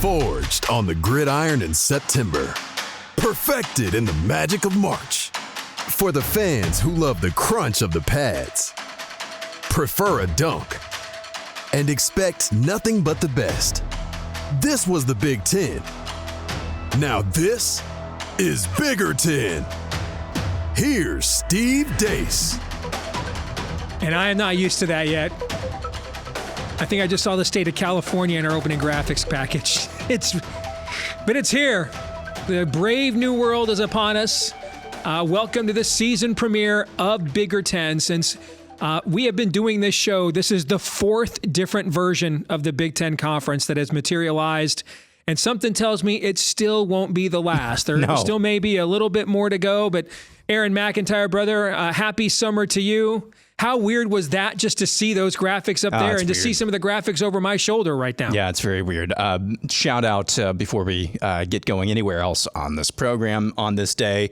Forged on the gridiron in September. Perfected in the magic of March. For the fans who love the crunch of the pads. Prefer a dunk. And expect nothing but the best. This was the Big Ten. Now this is Bigger Ten. Here's Steve Dace. And I am not used to that yet. I think I just saw the state of California in our opening graphics package. But it's here. The brave new world is upon us. Welcome to the season premiere of Bigger Ten. Since we have been doing this show, this is the fourth different version of the Big Ten Conference that has materialized. And something tells me it still won't be the last. There still may be a little bit more to go. But Aaron McIntyre, brother, happy summer to you. How weird was that just to see those graphics up there and to see some of the graphics over my shoulder right now? Yeah, it's very weird. Shout out before we get going anywhere else on this program on this day.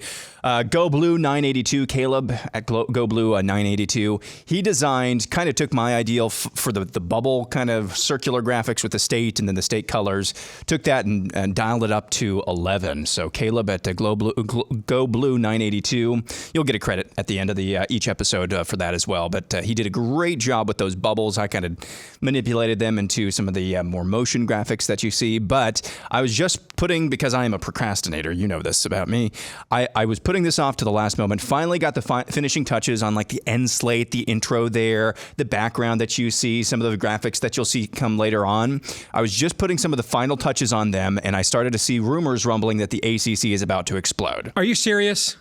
Go Blue 982, Caleb at Go Blue 982. He designed, kind of took my ideal for the bubble kind of circular graphics with the state and then the state colors, took that and dialed it up to 11. So Caleb at Go Blue 982. You'll get a credit at the end of the each episode for that as well. But he did a great job with those bubbles. I kind of manipulated them into some of the more motion graphics that you see. But I was just putting, because I am a procrastinator, you know this about me, I was putting this off to the last moment. Finally got the finishing touches on like the end slate, the intro there, the background that you see, some of the graphics that you'll see come later on. I was just putting some of the final touches on them, and I started to see rumors rumbling that the ACC is about to explode. Are you serious?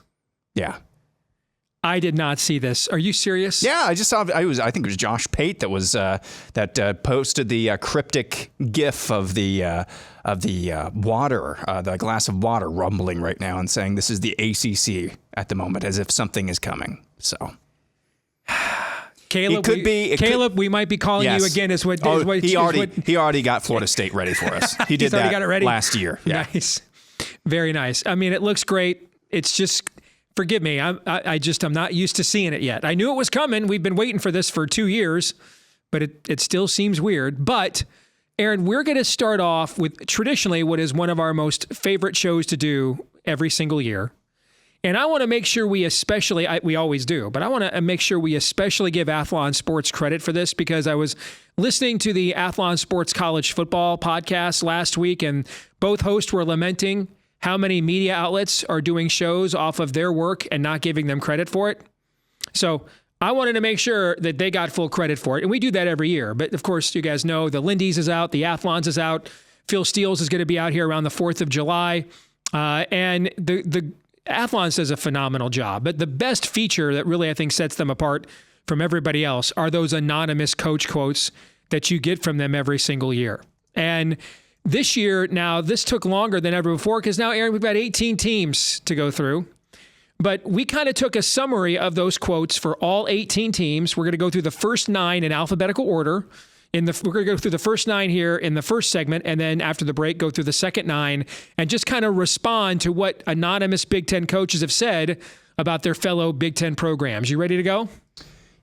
Yeah. I did not see this. Are you serious? Yeah, I just saw. I think it was Josh Pate that was that posted the cryptic GIF of the water, the glass of water rumbling right now, and saying this is the ACC at the moment, as if something is coming. So, Caleb, we might be calling you again. He already got Florida State ready for us. He did that got it ready last year. Yeah. Nice, very nice. I mean, it looks great. It's just. Forgive me, I'm not used to seeing it yet. I knew it was coming. We've been waiting for this for 2 years, but it still seems weird. But, Aaron, we're going to start off with traditionally what is one of our most favorite shows to do every single year. And I want to make sure we always do, but I want to make sure we especially give Athlon Sports credit for this, because I was listening to the Athlon Sports College Football podcast last week, and both hosts were lamenting how many media outlets are doing shows off of their work and not giving them credit for it. So I wanted to make sure that they got full credit for it. And we do that every year. But of course, you guys know the Lindy's is out, the Athlons is out. Phil Steele's is going to be out here around the 4th of July. And the Athlons does a phenomenal job. But the best feature that really, I think, sets them apart from everybody else are those anonymous coach quotes that you get from them every single year. And this year, now, this took longer than ever before because now, Aaron, we've got 18 teams to go through. But we kind of took a summary of those quotes for all 18 teams. We're going to go through the first 9 in alphabetical order. We're going to go through the first 9 here in the first segment, and then after the break, go through the second 9 and just kind of respond to what anonymous Big Ten coaches have said about their fellow Big Ten programs. You ready to go?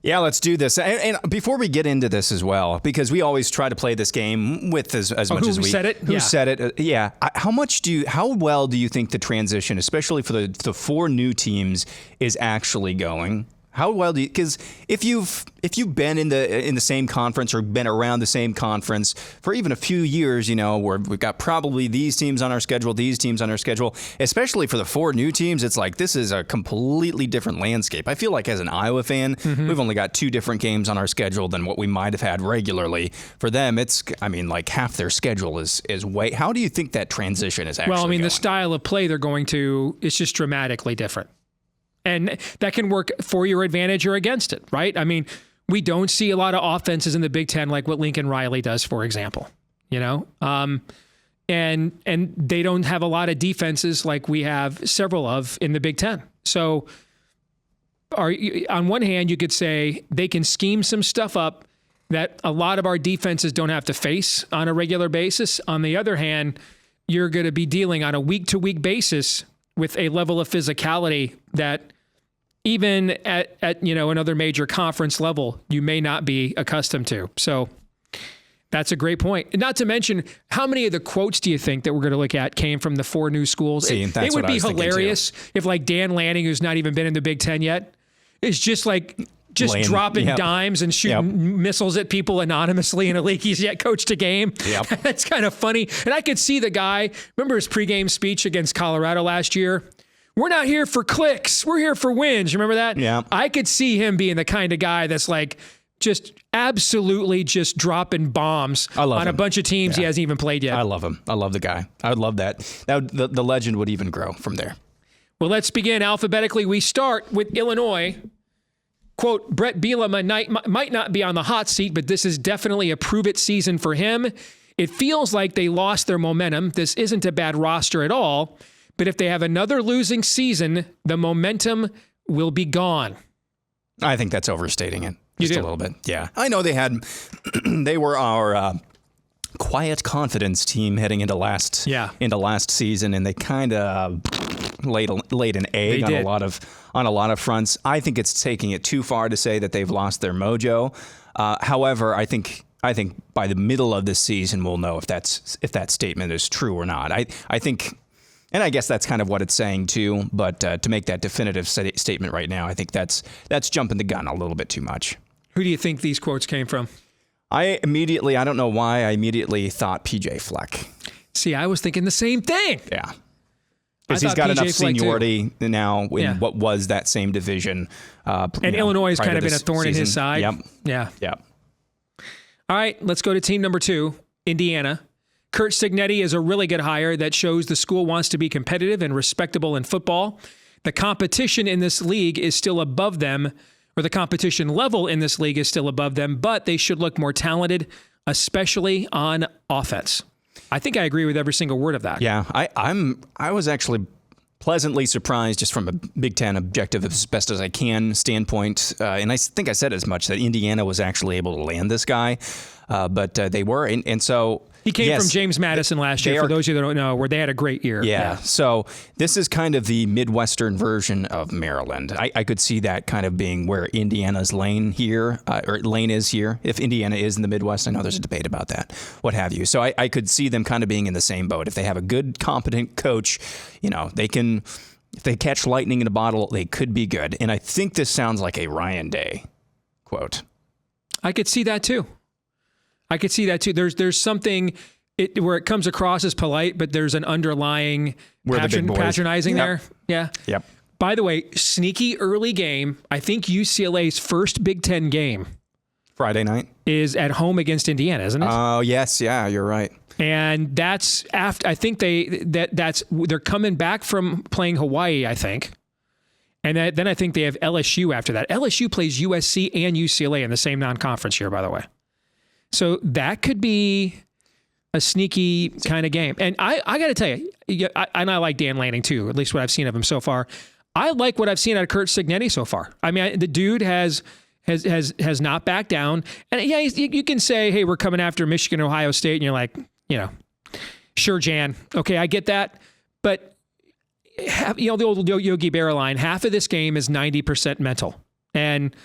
Yeah, let's do this. And before we get into this as well, because we always try to play this game with as much as we said it. Who said it? Yeah. How well do you think the transition, especially for the 4 new teams, is actually going? How well do you? Because if you've been in the same conference or been around the same conference for even a few years, you know, where we've got probably these teams on our schedule, these teams on our schedule, especially for the 4 new teams, it's like this is a completely different landscape. I feel like as an Iowa fan, we've only got 2 different games on our schedule than what we might have had regularly. For them, like half their schedule is way. How do you think that transition is actually? Well, the style of play they're going to is just dramatically different. And that can work for your advantage or against it, right? I mean, we don't see a lot of offenses in the Big Ten like what Lincoln Riley does, for example, you know? And they don't have a lot of defenses like we have several of in the Big Ten. So on one hand, you could say they can scheme some stuff up that a lot of our defenses don't have to face on a regular basis. On the other hand, you're going to be dealing on a week-to-week basis with a level of physicality that even at another major conference level, you may not be accustomed to. So That's a great point. Not to mention, how many of the quotes do you think that we're going to look at came from the 4 new schools? It would be hilarious if like Dan Lanning, who's not even been in the Big Ten yet, is just dropping dimes and shooting missiles at people anonymously in a league he's yet coached a game. Yep. That's kind of funny. And I could see the guy, remember his pregame speech against Colorado last year? We're not here for clicks. We're here for wins. You remember that? Yeah. I could see him being the kind of guy that's like just absolutely just dropping bombs on a bunch of teams he hasn't even played yet. I love him. I love the guy. I would love that. The legend would even grow from there. Well, let's begin alphabetically. We start with Illinois. Quote, Brett Bielema might not be on the hot seat, but this is definitely a prove-it season for him. It feels like they lost their momentum. This isn't a bad roster at all, but if they have another losing season, the momentum will be gone. I think that's overstating it. Just a little bit. Yeah. I know they were our quiet confidence team heading into last season, and they kind of laid an egg on a lot of fronts. I think it's taking it too far to say that they've lost their mojo. However, I think by the middle of this season we'll know if that statement is true or not. I think, and I guess that's kind of what it's saying too. But to make that definitive statement right now, I think that's jumping the gun a little bit too much. Who do you think these quotes came from? I don't know why, I immediately thought PJ Fleck. See, I was thinking the same thing. Yeah. Because he's got enough seniority now in what was that same division. And Illinois has kind of been a thorn in his side. Yep. Yeah. Yep. All right, let's go to team number 2, Indiana. Curt Cignetti is a really good hire that shows the school wants to be competitive and respectable in football. The competition in this league is still above them, or the competition level in this league is still above them, but they should look more talented, especially on offense. I think I agree with every single word of that. Yeah, I was actually pleasantly surprised just from a Big Ten objective as best as I can standpoint. And I think I said as much that Indiana was actually able to land this guy, but they were. And so he came from James Madison last year, for those of you that don't know, where they had a great year. Yeah. So this is kind of the Midwestern version of Maryland. I could see that kind of being where Indiana's lane is here. If Indiana is in the Midwest, I know there's a debate about that, what have you. So I could see them kind of being in the same boat. If they have a good, competent coach, they can, if they catch lightning in a bottle, they could be good. And I think this sounds like a Ryan Day quote. I could see that too. There's something where it comes across as polite, but there's an underlying patronizing there. Yeah. Yep. By the way, sneaky early game. I think UCLA's first Big Ten game Friday night is at home against Indiana, isn't it? Oh, yes. Yeah, you're right. And that's after, I think they're coming back from playing Hawaii, I think. And then I think they have LSU after that. LSU plays USC and UCLA in the same non-conference year, by the way. So that could be a sneaky kind of game. And I got to tell you, I like Dan Lanning too, at least what I've seen of him so far. I like what I've seen out of Curt Cignetti so far. I mean, the dude has not backed down. And yeah, you can say, hey, we're coming after Michigan, Ohio State. And you're like, sure, Jan. Okay, I get that. But, the old Yogi Berra line, half of this game is 90% mental. And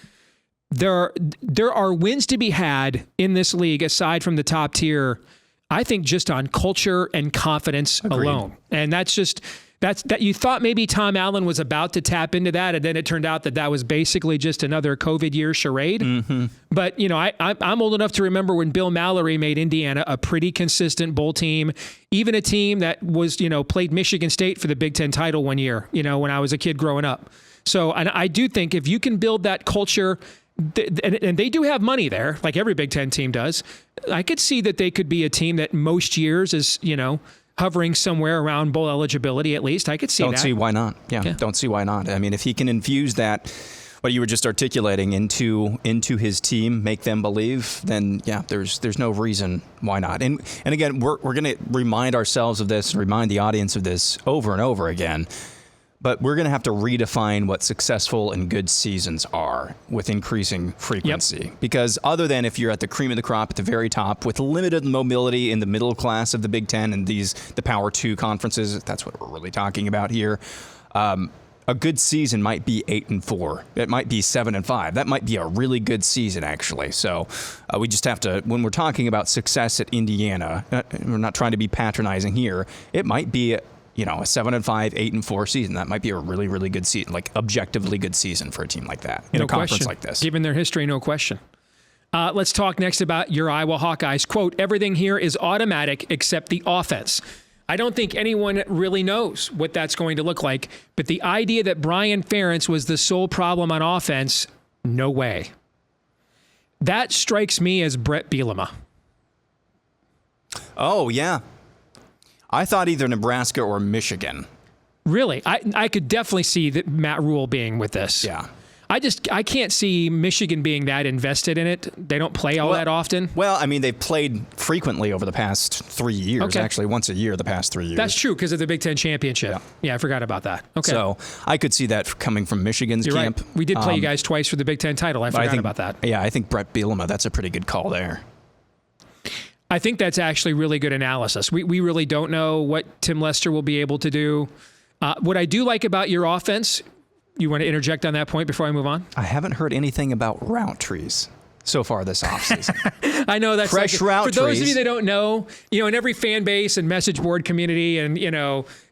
there are wins to be had in this league aside from the top tier, I think, just on culture and confidence alone. And that's you thought maybe Tom Allen was about to tap into that, and then it turned out that was basically just another COVID year charade. Mm-hmm. But I'm old enough to remember when Bill Mallory made Indiana a pretty consistent bowl team, even a team that was played Michigan State for the Big Ten title one year. When I was a kid growing up. So, and I do think if you can build that culture. And they do have money there, like every Big Ten team does. I could see that they could be a team that most years is, hovering somewhere around bowl eligibility at least. I could see that. Don't see why not. Yeah, don't see why not. I mean, if he can infuse that, what you were just articulating, into his team, make them believe, then there's no reason why not. And again, we're going to remind ourselves of this, remind the audience of this over and over again. But we're going to have to redefine what successful and good seasons are with increasing frequency. Yep. Because other than if you're at the cream of the crop at the very top with limited mobility in the middle class of the Big Ten and the Power 2 conferences, that's what we're really talking about here. a good season might be 8-4. It might be 7-5. That might be a really good season, actually. So we just have to, when we're talking about success at Indiana, we're not trying to be patronizing here. It might be a 7-5, 8-4 season. That might be a really, really good season, like objectively good season for a team like that in a conference like this. Given their history, no question. Let's talk next about your Iowa Hawkeyes. Quote, everything here is automatic except the offense. I don't think anyone really knows what that's going to look like, but the idea that Brian Ferentz was the sole problem on offense, no way. That strikes me as Brett Bielema. Oh, yeah. I thought either Nebraska or Michigan. Really? I could definitely see that Matt Rule being with this. Yeah. I can't see Michigan being that invested in it. They don't play all that often. Well, I mean, they've played frequently over the past 3 years, Okay. Actually, once a year the past 3 years. That's true because of the Big Ten championship. Yeah, I forgot about that. Okay. So I could see that coming from Michigan's You're camp. right. We did play you guys twice for the Big Ten title. I forgot about that. Yeah, I think Brett Bielema, that's a pretty good call there. I think that's actually really good analysis. We really don't know what Tim Lester will be able to do. What I do like about your offense, you want to interject on that point before I move on? I haven't heard anything about route trees so far this offseason. I know that's fresh route for those trees. of you that don't know, in every fan base and message board community and,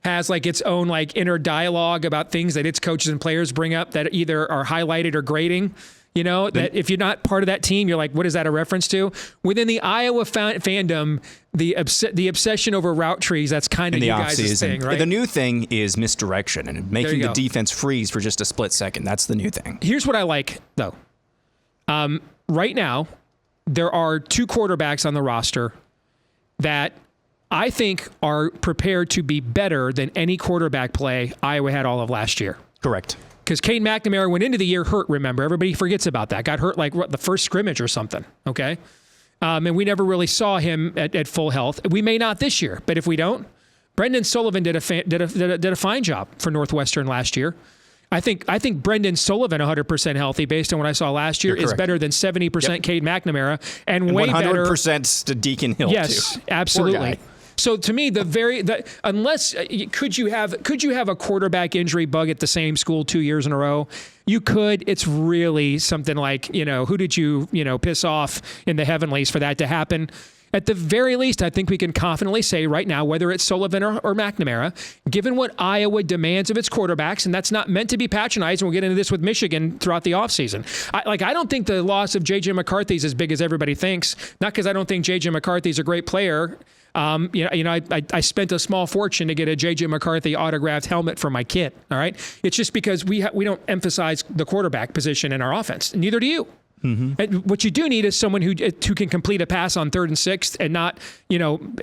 has like its own like inner dialogue about things that its coaches and players bring up that either are highlighted or grading. That if you're not part of that team, you're like, what is that a reference to? Within the Iowa fandom, the obsession over route trees, that's kind of you guys' thing, right? The new thing is misdirection and making the defense freeze for just a split second. That's the new thing. Here's what I like, though. Right now, there are 2 quarterbacks on the roster that I think are prepared to be better than any quarterback play Iowa had all of last year. Correct. Because Cade McNamara went into the year hurt, remember? Everybody forgets about that. Got hurt like the first scrimmage or something, okay? And we never really saw him at full health. We may not this year, but if we don't, Brendan Sullivan did a fine job for Northwestern last year. I think Brendan Sullivan 100% healthy based on what I saw last year is better than 70% Cade McNamara and way 100% better 100% to Deacon Hill. Yes, too. absolutely. So to me, unless could you have a quarterback injury bug at the same school 2 years in a row? You could. It's really something like, who did you piss off in the heavenlies for that to happen? At the very least, I think we can confidently say right now, whether it's Sullivan or McNamara, given what Iowa demands of its quarterbacks, and that's not meant to be patronized, and we'll get into this with Michigan throughout the offseason. I don't think the loss of J.J. McCarthy is as big as everybody thinks, not because I don't think J.J. McCarthy is a great player. I spent a small fortune to get a J.J. McCarthy autographed helmet for my kid, all right? It's just because we don't emphasize the quarterback position in our offense. Neither do you. Mm-hmm. And what you do need is someone who can complete a pass on 3rd and 6th and not,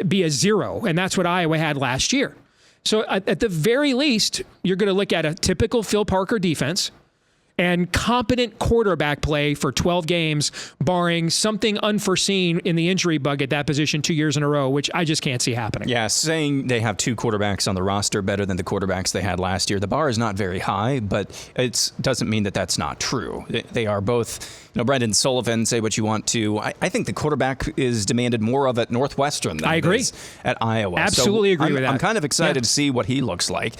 be a zero. And that's what Iowa had last year. So at the very least, you're going to look at a typical Phil Parker defense and competent quarterback play for 12 games, barring something unforeseen in the injury bug at that position 2 years in a row, which I just can't see happening. Yeah, saying they have 2 quarterbacks on the roster better than the quarterbacks they had last year, the bar is not very high, but it doesn't mean that that's not true. They are both, Brendan Sullivan, say what you want to. I think the quarterback is demanded more of at Northwestern than it is at Iowa. Absolutely agree with that. I'm kind of excited to see what he looks like.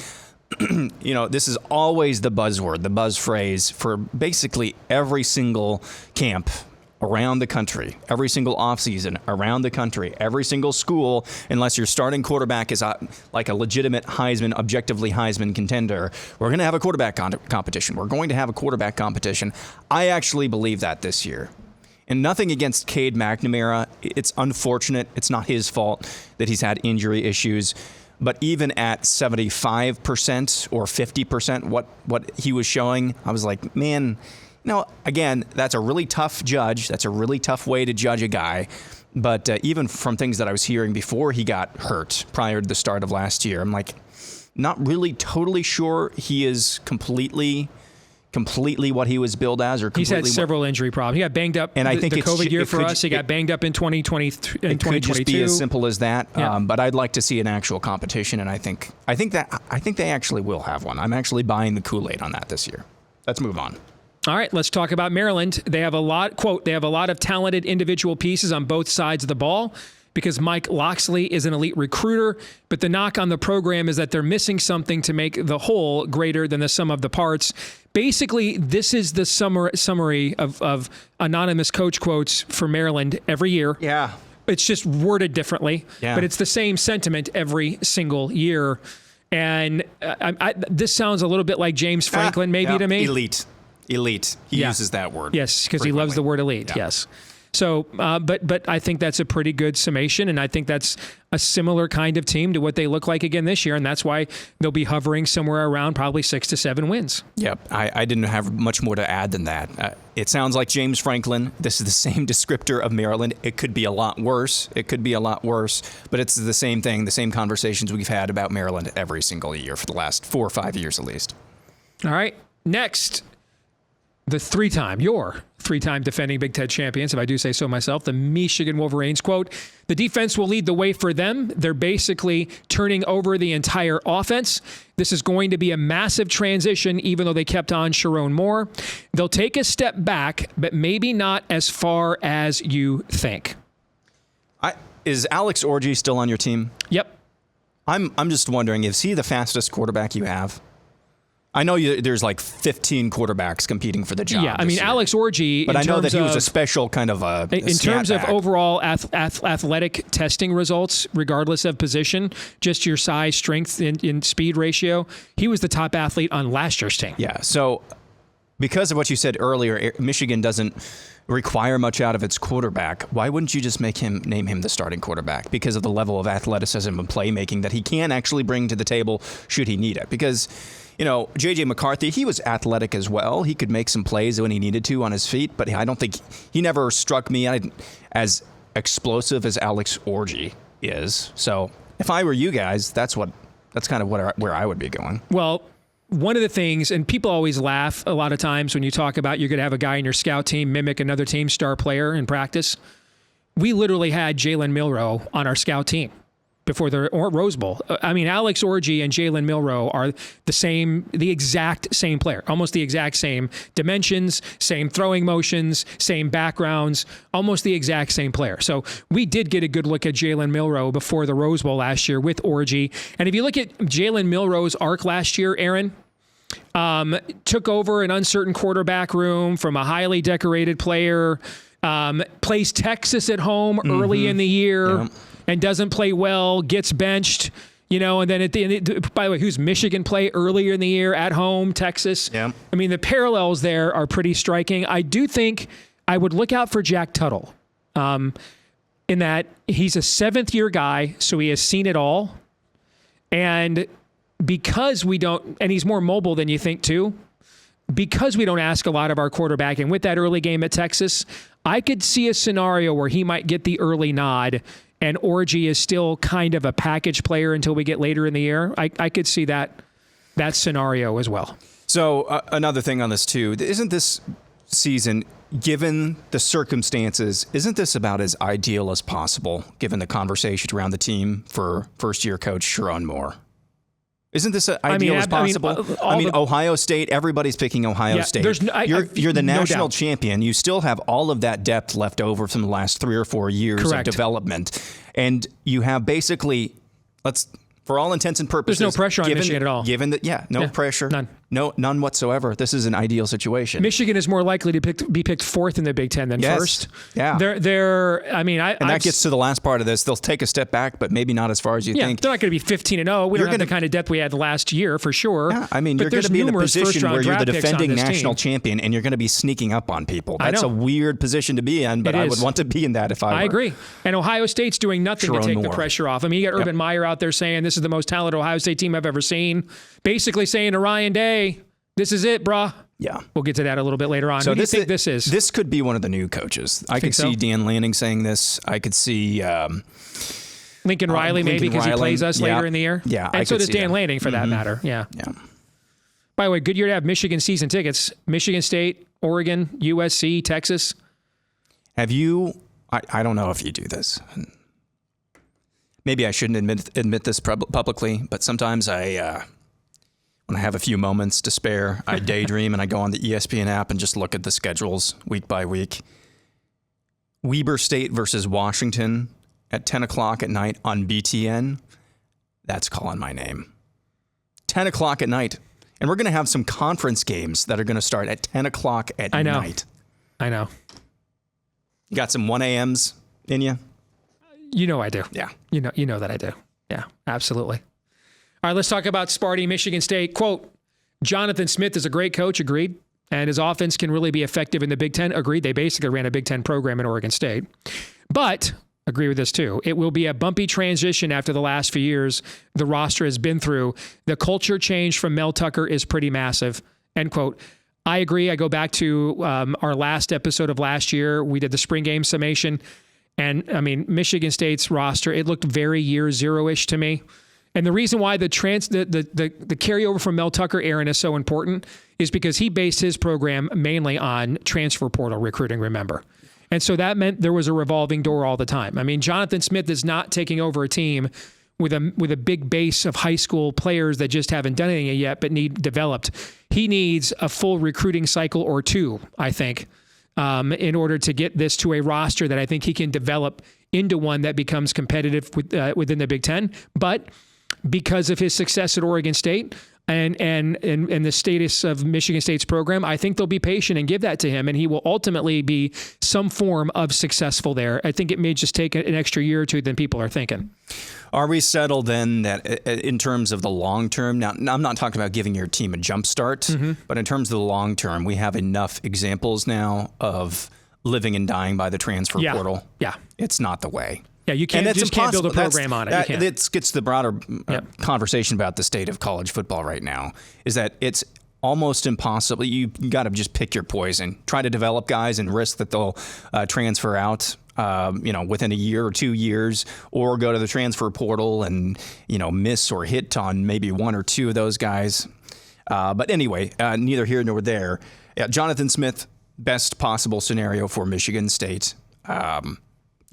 This is always the buzzword, the buzz phrase for basically every single camp around the country, every single offseason around the country, every single school, unless your starting quarterback is like a legitimate Heisman, objectively Heisman contender. We're going to have a quarterback competition. We're going to have a quarterback competition. I actually believe that this year. And nothing against Cade McNamara. It's unfortunate. It's not his fault that he's had injury issues. But even at 75% or 50%, what he was showing, I was like, man, again, that's a really tough judge. That's a really tough way to judge a guy. But even from things that I was hearing before he got hurt prior to the start of last year, I'm like, not really totally sure he is completely what he was billed as, or he's had several injury problems. He got banged up. And I think the COVID year for us, he got banged up in 2020 and 2022. It could just be as simple as that. Yeah. But I'd like to see an actual competition, and I think they actually will have one. I'm actually buying the Kool-Aid on that this year. Let's move on. All right, let's talk about Maryland. They have a lot of talented individual pieces on both sides of the ball. because Mike Loxley is an elite recruiter, but the knock on the program is that they're missing something to make the whole greater than the sum of the parts. Basically, this is the summary of anonymous coach quotes for Maryland every year. Yeah. It's just worded differently, but it's the same sentiment every single year. And this sounds a little bit like James Franklin, maybe to me. Elite. He uses that word. Yes, because he loves the word elite. Yeah. Yes. So, but I think that's a pretty good summation, and I think that's a similar kind of team to what they look like again this year, and that's why they'll be hovering somewhere around probably 6 to 7 wins. Yep, I didn't have much more to add than that. It sounds like James Franklin. This is the same descriptor of Maryland. It could be a lot worse. But it's the same thing, the same conversations we've had about Maryland every single year for the last 4 or 5 years at least. All right, next. Your three-time defending Big Ten champions, if I do say so myself, the Michigan Wolverines. Quote, the defense will lead the way for them. They're basically turning over the entire offense. This is going to be a massive transition, even though they kept on Sharon Moore. They'll take a step back, but maybe not as far as you think. Is Alex Orji still on your team? Yep. I'm just wondering, is he the fastest quarterback you have? I know there's like 15 quarterbacks competing for the job. Yeah, I mean, Alex Orji. But I know that he was a special kind of in terms of overall athletic testing results, regardless of position, just your size, strength, and speed ratio, he was the top athlete on last year's team. Yeah, so because of what you said earlier, Michigan doesn't require much out of its quarterback. Why wouldn't you just name him the starting quarterback? Because of the level of athleticism and playmaking that he can actually bring to the table should he need it. Because J.J. McCarthy, he was athletic as well. He could make some plays when he needed to on his feet, but I don't think he never struck me as explosive as Alex Orji is. So if I were you guys, that's kind of where I would be going. Well, one of the things, and people always laugh a lot of times when you talk about you're going to have a guy in your scout team mimic another team's star player in practice. We literally had Jalen Milroe on our scout team before the Rose Bowl. I mean, Alex Orji and Jalen Milroe are the exact same player, almost the exact same dimensions, same throwing motions, same backgrounds, almost the exact same player. So we did get a good look at Jalen Milroe before the Rose Bowl last year with Orji. And if you look at Jalen Milroe's arc last year, Aaron, took over an uncertain quarterback room from a highly decorated player, plays Texas at home early in the year. Yeah. And doesn't play well, gets benched, and then at the end, by the way, who's Michigan play earlier in the year at home, Texas? Yeah. I mean, the parallels there are pretty striking. I do think I would look out for Jack Tuttle in that he's a 7th-year guy, so he has seen it all. And because and he's more mobile than you think too, because we don't ask a lot of our quarterback, and with that early game at Texas, I could see a scenario where he might get the early nod. And Orji is still kind of a package player until we get later in the year. I could see that scenario as well. So another thing on this too, isn't this season, given the circumstances, isn't this about as ideal as possible, given the conversation around the team for first-year coach Sharon Moore? Isn't this ideal as possible? Ohio State, everybody's picking Ohio State. You're the national champion. You still have all of that depth left over from the last 3 or 4 years of development. And you have basically, for all intents and purposes. There's no pressure on Michigan at all. No pressure. None. None whatsoever. This is an ideal situation. Michigan is more likely to be picked 4th in the Big Ten than first. Yeah. That gets to the last part of this. They'll take a step back, but maybe not as far as you think. They're not going to be 15-0. We don't have the kind of depth we had last year for sure. Yeah, you're going to be in a position where you're the defending national champion and you're going to be sneaking up on people. That's a weird position to be in, but I would want to be in that if I were. I agree. And Ohio State's doing nothing to take the pressure off. You got Urban Meyer out there saying this is the most talented Ohio State team I've ever seen. Basically saying to Ryan Day, this is it, brah. Yeah. We'll get to that a little bit later on. So Who do you think this is? This could be one of the new coaches. I could see Dan Lanning saying this. I could see Lincoln Riley maybe because he plays us later in the year. Yeah. And so does Dan Lanning for that matter. Yeah. By the way, good year to have Michigan season tickets. Michigan State, Oregon, USC, Texas. Have you, I don't know if you do this. Maybe I shouldn't admit this publicly, but sometimes when I have a few moments to spare, I daydream and I go on the ESPN app and just look at the schedules week by week. Weber State versus Washington at 10 o'clock at night on BTN, that's calling my name. 10 o'clock at night. And we're going to have some conference games that are going to start at 10 o'clock at night. I know. You got some 1 a.m.s in you? You know I do. Yeah. You know that I do. Yeah, absolutely. All right, let's talk about Sparty, Michigan State. Quote, Jonathan Smith is a great coach, agreed. And his offense can really be effective in the Big Ten, agreed. They basically ran a Big Ten program in Oregon State. But, agree with this too, it will be a bumpy transition after the last few years the roster has been through. The culture change from Mel Tucker is pretty massive, end quote. I agree. I go back to our last episode of last year. We did the spring game summation. And, I mean, Michigan State's roster, it looked very year zero-ish to me. And the reason why the carryover from Mel Tucker, Aaron, is so important is because he based his program mainly on transfer portal recruiting, remember. And so that meant there was a revolving door all the time. I mean, Jonathan Smith is not taking over a team with a big base of high school players that just haven't done anything yet but need developed. He needs a full recruiting cycle or two, I think, in order to get this to a roster that I think he can develop into one that becomes competitive within the Big Ten. But because of his success at Oregon State and the status of Michigan State's program, I think they'll be patient and give that to him, and he will ultimately be some form of successful there. I think it may just take an extra year or two than people are thinking. Are we settled then that in terms of the long term, now I'm not talking about giving your team a jump start, but in terms of the long term, we have enough examples now of living and dying by the transfer portal? Yeah. It's not the way. Yeah, you can't build a program on it. It gets to the broader conversation about the state of college football right now, is that it's almost impossible. You got to just pick your poison. Try to develop guys and risk that they'll transfer out within a year or 2 years, or go to the transfer portal and, miss or hit on maybe one or two of those guys. But anyway, neither here nor there. Jonathan Smith, best possible scenario for Michigan State.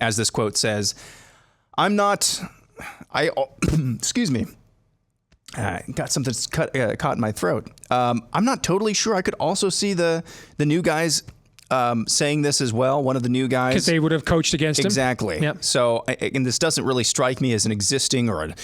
As this quote says, excuse me, got something caught in my throat. I'm not totally sure. I could also see the new guys saying this as well. One of the new guys. Because they would have coached against him. Exactly. Yep. So, and this doesn't really strike me as an existing or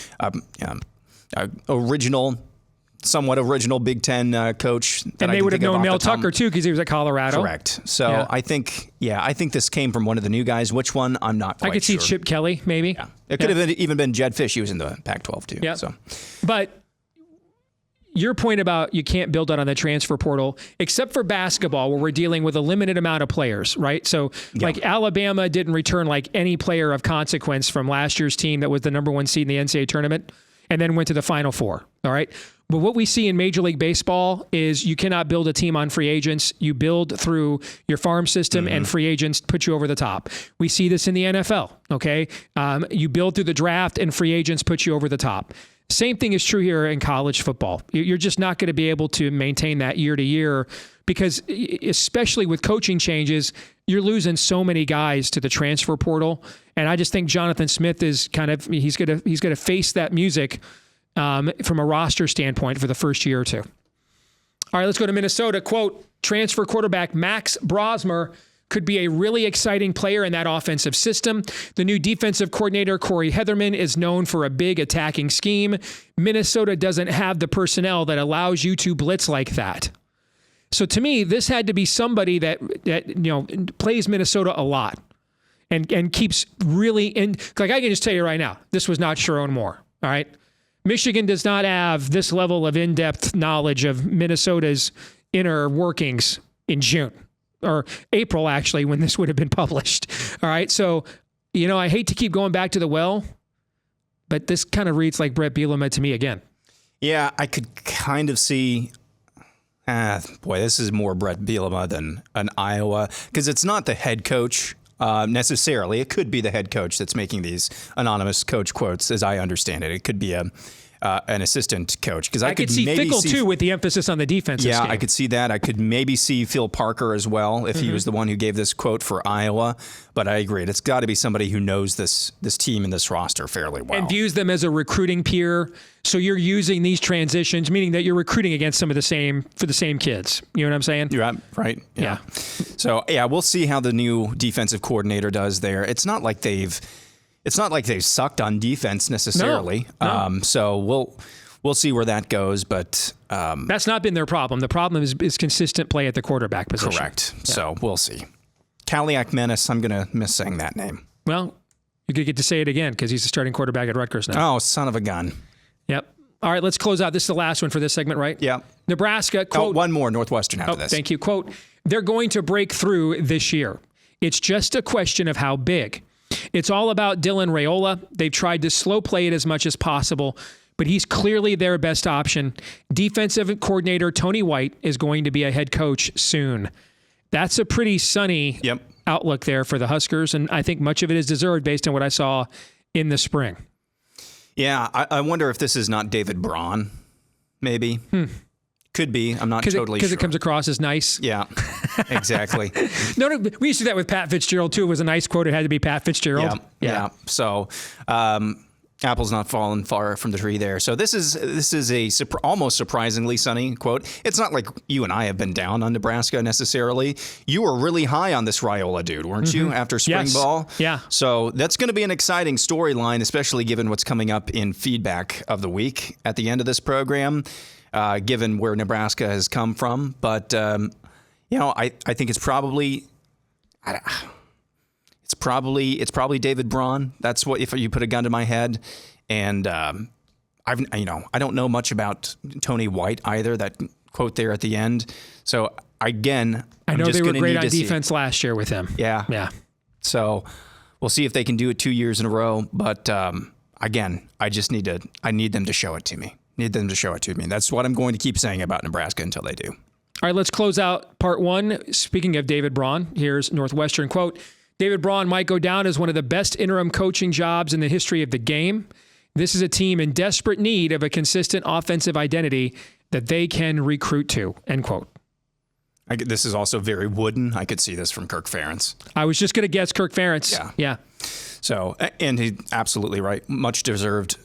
somewhat original Big Ten coach. And they would have known Mel Tucker too, because he was at Colorado. Correct. So I think this came from one of the new guys. Which one? I'm not quite sure. I could see Chip Kelly, maybe. Yeah. It could have even been Jed Fish. He was in the Pac-12 too. Yeah. So. But your point about you can't build it on the transfer portal, except for basketball, where we're dealing with a limited amount of players, right? So like Alabama didn't return like any player of consequence from last year's team that was the number one seed in the NCAA tournament and then went to the Final Four. All right. But what we see in Major League Baseball is you cannot build a team on free agents. You build through your farm system, and free agents put you over the top. We see this in the NFL, okay? You build through the draft, and free agents put you over the top. Same thing is true here in college football. You're just not going to be able to maintain that year to year because, especially with coaching changes, you're losing so many guys to the transfer portal. And I just think Jonathan Smith is he's going to face that music from a roster standpoint for the first year or two. All right, let's go to Minnesota. Quote, transfer quarterback Max Brosmer could be a really exciting player in that offensive system. The new defensive coordinator, Corey Heatherman, is known for a big attacking scheme. Minnesota doesn't have the personnel that allows you to blitz like that. So to me, this had to be somebody that plays Minnesota a lot and keeps really in. Like I can just tell you right now, this was not Sharon Moore. All right. Michigan does not have this level of in-depth knowledge of Minnesota's inner workings in June or April, actually, when this would have been published. All right. So, I hate to keep going back to the well, but this kind of reads like Brett Bielema to me again. Yeah, I could kind of see, this is more Brett Bielema than an Iowa, because it's not the head coach necessarily. It could be the head coach that's making these anonymous coach quotes, as I understand it. It could be an assistant coach, because I could see Fickle too, with the emphasis on the defensive scheme. I could see that. I could maybe see Phil Parker as well if he was the one who gave this quote for Iowa. But I agree, it's got to be somebody who knows this team and this roster fairly well and views them as a recruiting peer. So you're using these transitions, meaning that you're recruiting against some of the same kids. You know what I'm saying? You're right. Yeah. So we'll see how the new defensive coordinator does there. It's not like they've it's not like they've sucked on defense necessarily. No. So we'll see where that goes. But that's not been their problem. The problem is consistent play at the quarterback position. Correct. Yeah. So we'll see. Kaliak Menace, I'm going to miss saying that name. Well, you could get to say it again because he's the starting quarterback at Rutgers now. Oh, son of a gun. Yep. All right, let's close out. This is the last one for this segment, right? Yeah. Nebraska, quote... one more, Northwestern after this. Thank you. Quote, they're going to break through this year. It's just a question of how big. It's all about Dylan Raiola. They've tried to slow play it as much as possible, but he's clearly their best option. Defensive coordinator Tony White is going to be a head coach soon. That's a pretty sunny outlook there for the Huskers, and I think much of it is deserved based on what I saw in the spring. Yeah, I wonder if this is not David Braun, maybe. Could be. I'm not totally sure. Because it comes across as nice. Yeah, exactly. No, we used to do that with Pat Fitzgerald, too. It was a nice quote. It had to be Pat Fitzgerald. Yeah. So apple's not falling far from the tree there. So this is a almost surprisingly sunny quote. It's not like you and I have been down on Nebraska necessarily. You were really high on this Raiola dude, weren't you, after spring ball? Yeah. So that's going to be an exciting storyline, especially given what's coming up in feedback of the week at the end of this program, given where Nebraska has come from. But, I think it's probably... It's probably David Braun. That's what, if you put a gun to my head. And I don't know much about Tony White either. That quote there at the end. So again, I know they were great on defense last year with him. Yeah. So we'll see if they can do it 2 years in a row. But again, I need them to show it to me. That's what I'm going to keep saying about Nebraska until they do. All right, let's close out part one. Speaking of David Braun, here's Northwestern quote. David Braun might go down as one of the best interim coaching jobs in the history of the game. This is a team in desperate need of a consistent offensive identity that they can recruit to, end quote. This is also very wooden. I could see this from Kirk Ferentz. I was just going to guess Kirk Ferentz. Yeah. So, and he's absolutely right. Much deserved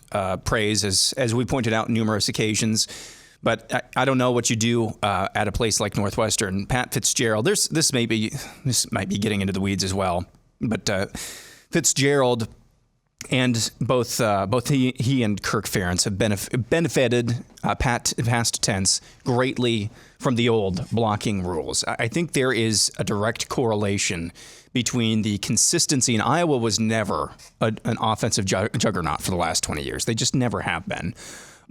praise, as we pointed out on numerous occasions. But I don't know what you do at a place like Northwestern. Pat Fitzgerald, this might be getting into the weeds as well. But Fitzgerald and both he and Kirk Ferentz have benefited past tense greatly from the old blocking rules. I think there is a direct correlation between the consistency, and Iowa was never an offensive juggernaut for the last 20 years. They just never have been.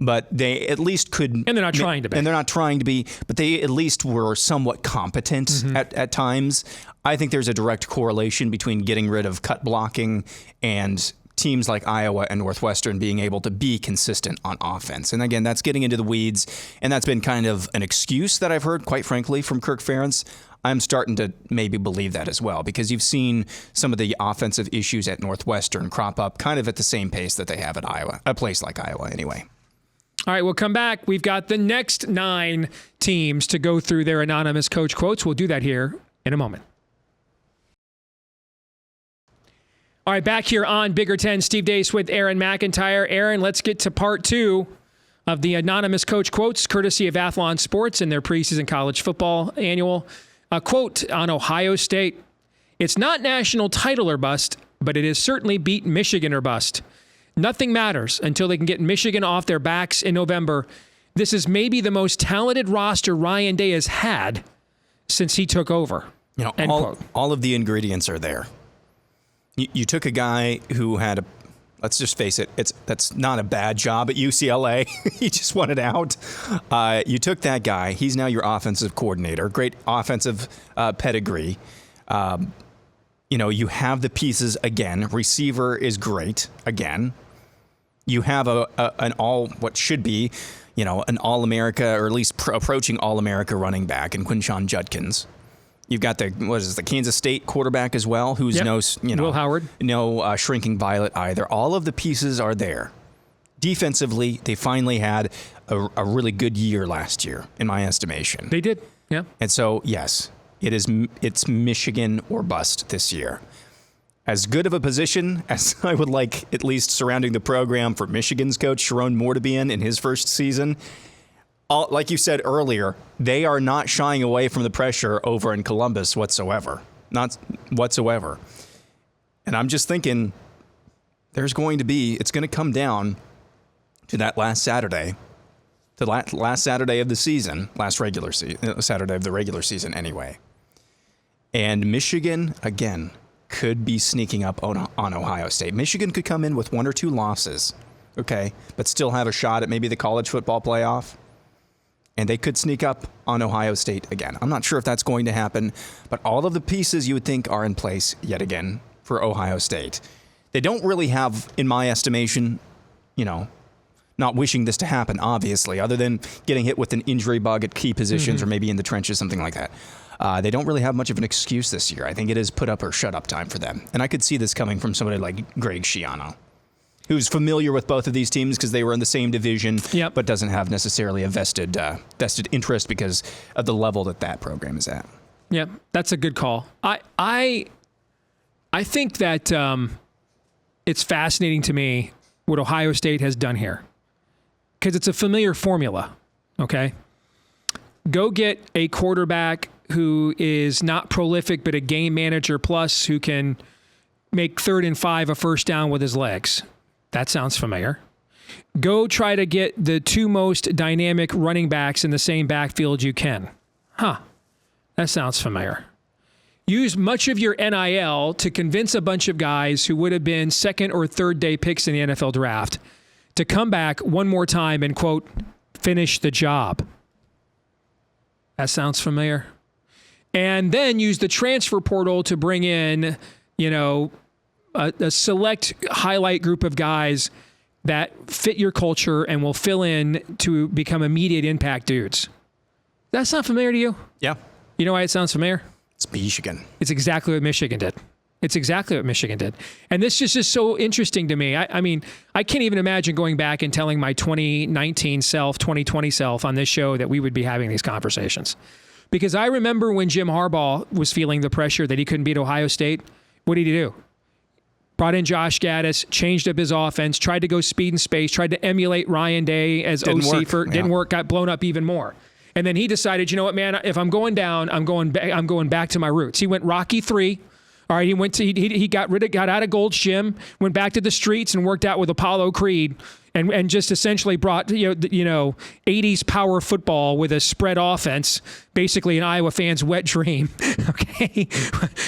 But they at least could... And they're not trying to be. And they're not trying to be, but they at least were somewhat competent at times. I think there's a direct correlation between getting rid of cut blocking and teams like Iowa and Northwestern being able to be consistent on offense. And again, that's getting into the weeds, and that's been kind of an excuse that I've heard, quite frankly, from Kirk Ferentz. I'm starting to maybe believe that as well, because you've seen some of the offensive issues at Northwestern crop up kind of at the same pace that they have at Iowa, a place like Iowa anyway. All right, we'll come back. We've got the next 9 teams to go through their anonymous coach quotes. We'll do that here in a moment. All right, back here on Bigger 10, Steve Deace with Aaron McIntyre. Aaron, let's get to part 2 of the anonymous coach quotes, courtesy of Athlon Sports and their preseason college football annual. A quote on Ohio State. It's not national title or bust, but it is certainly beat Michigan or bust. Nothing matters until they can get Michigan off their backs in November. This is maybe the most talented roster Ryan Day has had since he took over. All of the ingredients are there. You took a guy who had let's just face it, that's not a bad job at UCLA. He just wanted out. You took that guy. He's now your offensive coordinator. Great offensive pedigree. You have the pieces again. Receiver is great again. You have an All-America, or at least approaching All-America running back in Quinshon Judkins. You've got the Kansas State quarterback as well, who's Will Howard. No shrinking violet either. All of the pieces are there. Defensively, they finally had a really good year last year, in my estimation. They did, yeah. And so, yes, it's Michigan or bust this year. As good of a position as I would like, at least surrounding the program, for Michigan's coach Sharon Moore to be in his first season. Like you said earlier, they are not shying away from the pressure over in Columbus whatsoever. Not whatsoever. And I'm just thinking, it's going to come down to that last Saturday, the last Saturday of the season, Saturday of the regular season anyway. And Michigan, again, could be sneaking up on Ohio State. Michigan could come in with 1 or 2 losses, okay, but still have a shot at maybe the college football playoff. And they could sneak up on Ohio State again. I'm not sure if that's going to happen, but all of the pieces you would think are in place yet again for Ohio State. They don't really have, in my estimation, not wishing this to happen, obviously, other than getting hit with an injury bug at key positions or maybe in the trenches, something like that. They don't really have much of an excuse this year. I think it is put up or shut up time for them. And I could see this coming from somebody like Greg Schiano, who's familiar with both of these teams because they were in the same division, but doesn't have necessarily a vested interest because of the level that program is at. Yeah, that's a good call. I think that it's fascinating to me what Ohio State has done here because it's a familiar formula, okay? Go get a quarterback who is not prolific but a game manager plus who can make 3rd and 5 a first down with his legs. That sounds familiar. Go try to get the 2 most dynamic running backs in the same backfield you can. That sounds familiar. Use much of your NIL to convince a bunch of guys who would have been 2nd or 3rd day picks in the NFL draft to come back one more time and, quote, finish the job. That sounds familiar. And then use the transfer portal to bring in, a select highlight group of guys that fit your culture and will fill in to become immediate impact dudes. That sound familiar to you? Yeah. You know why it sounds familiar? It's Michigan. It's exactly what Michigan did. And this is just so interesting to me. I mean, I can't even imagine going back and telling my 2019 self, 2020 self on this show that we would be having these conversations. Because I remember when Jim Harbaugh was feeling the pressure that he couldn't beat Ohio State, what did he do? Brought in Josh Gaddis, changed up his offense, tried to go speed and space, tried to emulate Ryan Day as OC. Didn't work, got blown up even more. And then he decided, you know what, man, if I'm going down, I'm going back to my roots. He went Rocky 3. All right, he got out of Gold's Gym, went back to the streets and worked out with Apollo Creed and just essentially brought 80s power football with a spread offense, basically an Iowa fan's wet dream. Okay,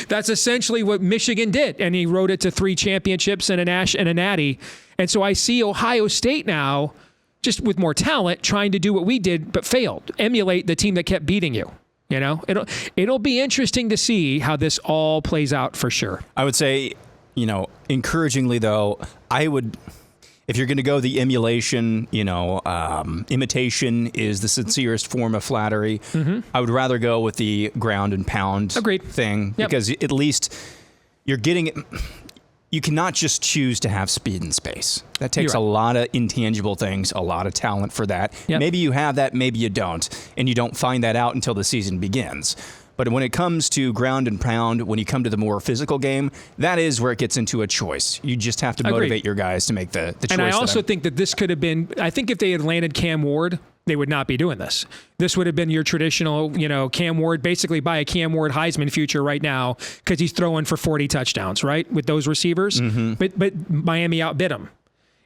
that's essentially what Michigan did, and he rode it to 3 championships and a natty. And so I see Ohio State now, just with more talent, trying to do what we did but failed, emulate the team that kept beating you. It'll be interesting to see how this all plays out for sure. I would say, encouragingly though, if you're going to go the emulation, imitation is the sincerest form of flattery. Mm-hmm. I would rather go with the ground and pound thing because at least you're getting it. You cannot just choose to have speed and space. That takes a lot of intangible things, a lot of talent for that. Yep. Maybe you have that, maybe you don't, and you don't find that out until the season begins. But when it comes to ground and pound, when you come to the more physical game, that is where it gets into a choice. You just have to motivate your guys to make the choice. And I also think that this could have been, I think if they had landed Cam Ward, they would not be doing this. This would have been your traditional, Cam Ward, basically buy a Cam Ward Heisman future right now because he's throwing for 40 touchdowns, right, with those receivers. Mm-hmm. But Miami outbid him.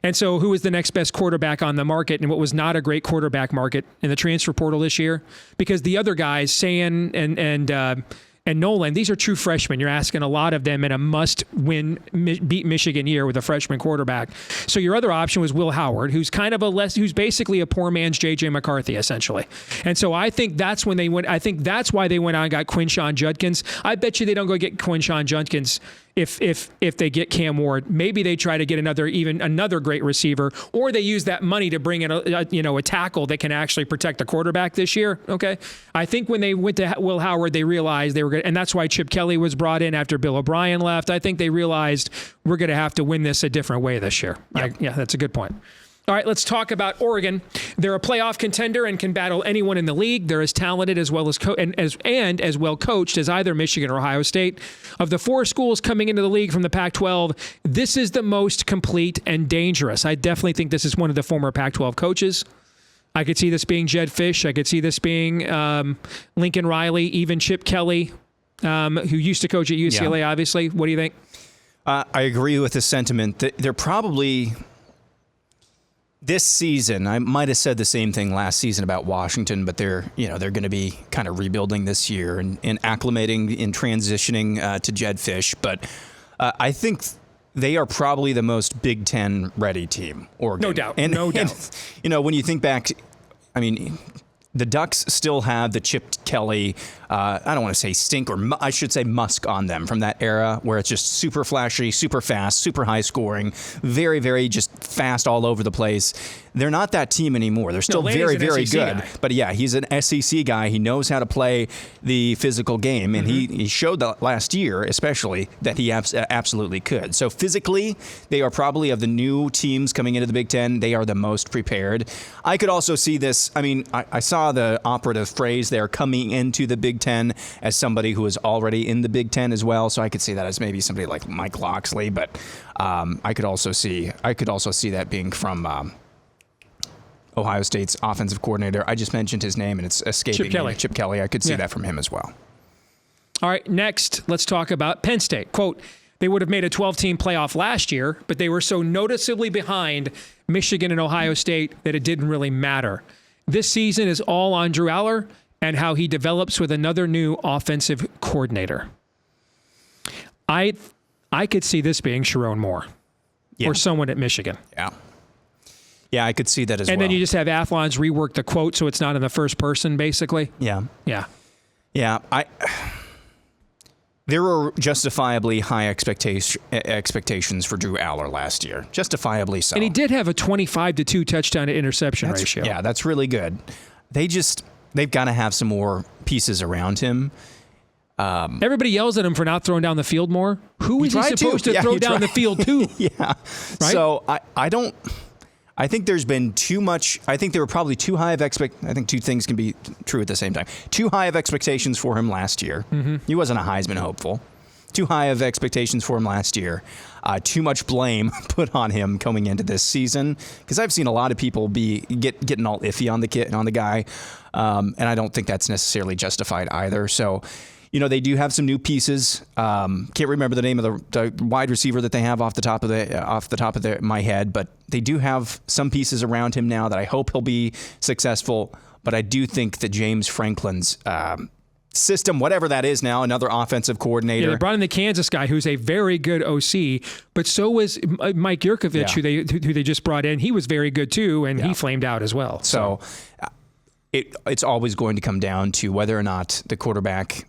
And so who was the next best quarterback on the market and what was not a great quarterback market in the transfer portal this year? Because the other guys, Sayan and Nolan, these are true freshmen. You're asking a lot of them in a must-win, beat Michigan year with a freshman quarterback. So your other option was Will Howard, who's kind of who's basically a poor man's J.J. McCarthy, essentially. And so I think that's when they went. I think that's why they went out and got Quinshon Judkins. I bet you they don't go get Quinshon Judkins if they get Cam Ward. Maybe they try to get another great receiver, or they use that money to bring in a tackle that can actually protect the quarterback this year. Okay, I think when they went to Will Howard, they realized they were good, and that's why Chip Kelly was brought in after Bill O'Brien left. I think they realized we're going to have to win this a different way this year. Yep. Yeah, that's a good point. All right, let's talk about Oregon. They're a playoff contender and can battle anyone in the league. They're as talented as well as as well coached as either Michigan or Ohio State. Of the 4 schools coming into the league from the Pac-12, this is the most complete and dangerous. I definitely think this is one of the former Pac-12 coaches. I could see this being Jed Fish. I could see this being Lincoln Riley, even Chip Kelly, who used to coach at UCLA, obviously. What do you think? I agree with the sentiment. They're probably this season. I might have said the same thing last season about Washington, but they're going to be kind of rebuilding this year and acclimating and transitioning to Jed Fish. But I think they are probably the most Big Ten ready team. Oregon. No doubt. No doubt. When you think back, the Ducks still have the Chip Kelly, I don't want to say stink, or I should say musk on them from that era where it's just super flashy, super fast, super high scoring, very, very just fast all over the place. They're not that team anymore. They're still very, very good. Guy. But yeah, he's an SEC guy. He knows how to play the physical game, and he showed that last year, especially, that he absolutely could. So physically, they are probably, of the new teams coming into the Big Ten, they are the most prepared. I could also see this. I saw the operative phrase there, coming into the Big Ten, as somebody who is already in the Big Ten as well. So I could see that as maybe somebody like Mike Loxley, but I could also see that being from Ohio State's offensive coordinator. I just mentioned his name and it's escaping me. Chip Kelly. I could see that from him as well. All right, next, let's talk about Penn State. Quote, they would have made a 12-team playoff last year, but they were so noticeably behind Michigan and Ohio State that it didn't really matter. This season is all on Drew Aller and how he develops with another new offensive coordinator. I could see this being Sharon Moore or someone at Michigan. Yeah, I could see that as well. And then you just have Athlon's rework the quote so it's not in the first person, basically. Yeah. Yeah. There were justifiably high expectations for Drew Aller last year. Justifiably so. And he did have a 25-2 touchdown to interception ratio. Yeah, that's really good. They've got to have some more pieces around him. Everybody yells at him for not throwing down the field more. Who is he supposed to throw down the field to? Yeah. Right? So I think there's been too much. I think there were probably too high of I think two things can be true at the same time. Too high of expectations for him last year. He wasn't a Heisman hopeful. Too high of expectations for him last year. Too much blame put on him coming into this season, because I've seen a lot of people getting all iffy on the guy, and I don't think that's necessarily justified either. So, they do have some new pieces. Can't remember the name of the wide receiver that they have off the top of my head, but they do have some pieces around him now that I hope he'll be successful. But I do think that James Franklin's system, whatever that is now, another offensive coordinator. Yeah, they brought in the Kansas guy who's a very good OC, but so was Mike Yurkovich, who they just brought in. He was very good too, and he flamed out as well. So it's always going to come down to whether or not the quarterback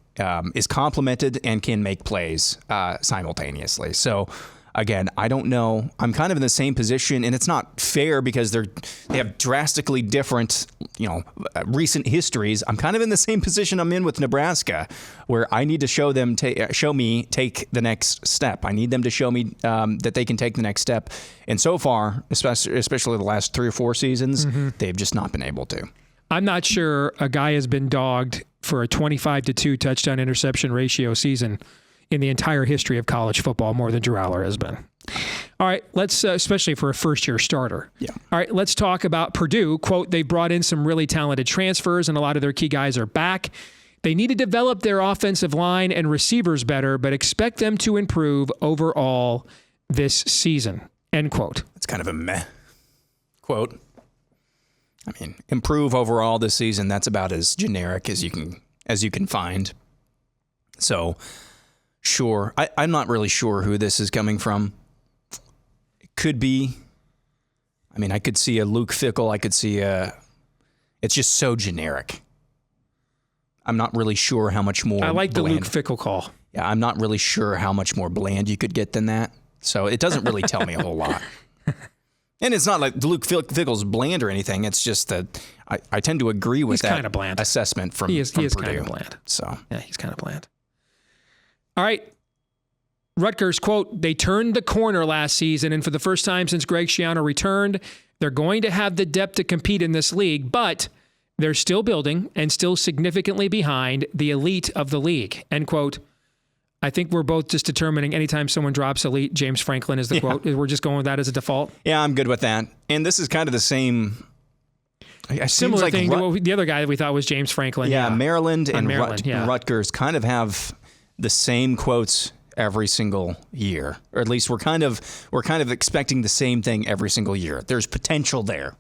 is complimented and can make plays simultaneously. So again, I don't know. I'm kind of in the same position, and it's not fair because they have drastically different, recent histories. I'm kind of in the same position I'm in with Nebraska, where I need to show me take the next step. I need them to show me that they can take the next step. And so far, especially the last 3 or 4 seasons, they've just not been able to. I'm not sure a guy has been dogged for a 25-2 touchdown interception ratio season in the entire history of college football more than Drew Aller has been. All right, let's, especially for a first-year starter. Yeah. All right, let's talk about Purdue. Quote, they brought in some really talented transfers, and a lot of their key guys are back. They need to develop their offensive line and receivers better, but expect them to improve overall this season. End quote. It's kind of a meh quote. Improve overall this season. That's about as generic as you can find. So, sure. I'm not really sure who this is coming from. It could be. I could see a Luke Fickell. I could see it's just so generic. I'm not really sure how much more. I like the Luke Fickell call. Yeah, I'm not really sure how much more bland you could get than that. So it doesn't really tell me a whole lot. And it's not like Luke Fickell's bland or anything. It's just that I tend to agree with that assessment from Purdue. He is kind of bland. So yeah, he's kind of bland. All right. Rutgers, quote, they turned the corner last season, and for the first time since Greg Schiano returned, they're going to have the depth to compete in this league, but they're still building and still significantly behind the elite of the league, end quote. I think we're both just determining anytime someone drops elite, James Franklin is the quote. We're just going with that as a default. Yeah, I'm good with that. And this is kind of the same. Similar thing to the other guy that we thought was James Franklin. Yeah, Maryland and Rutgers kind of have the same quotes every single year, or at least we're kind of expecting the same thing every single year. There's potential there.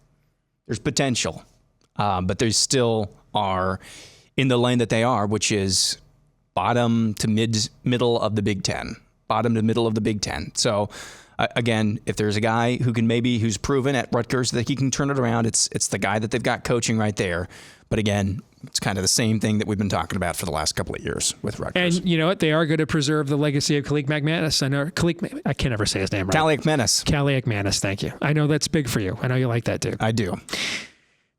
There's potential, but they still are in the lane that they are, which is bottom to middle of the Big Ten. Bottom to middle of the Big Ten. So, again, if there's a guy who's proven at Rutgers that he can turn it around, it's the guy that they've got coaching right there. But again, it's kind of the same thing that we've been talking about for the last couple of years with Rutgers. And you know what? They are going to preserve the legacy of Caitlyn McManus. I can't ever say his name right. Caitlyn McManus. Caitlyn McManus, thank you. I know that's big for you. I know you like that, too. I do.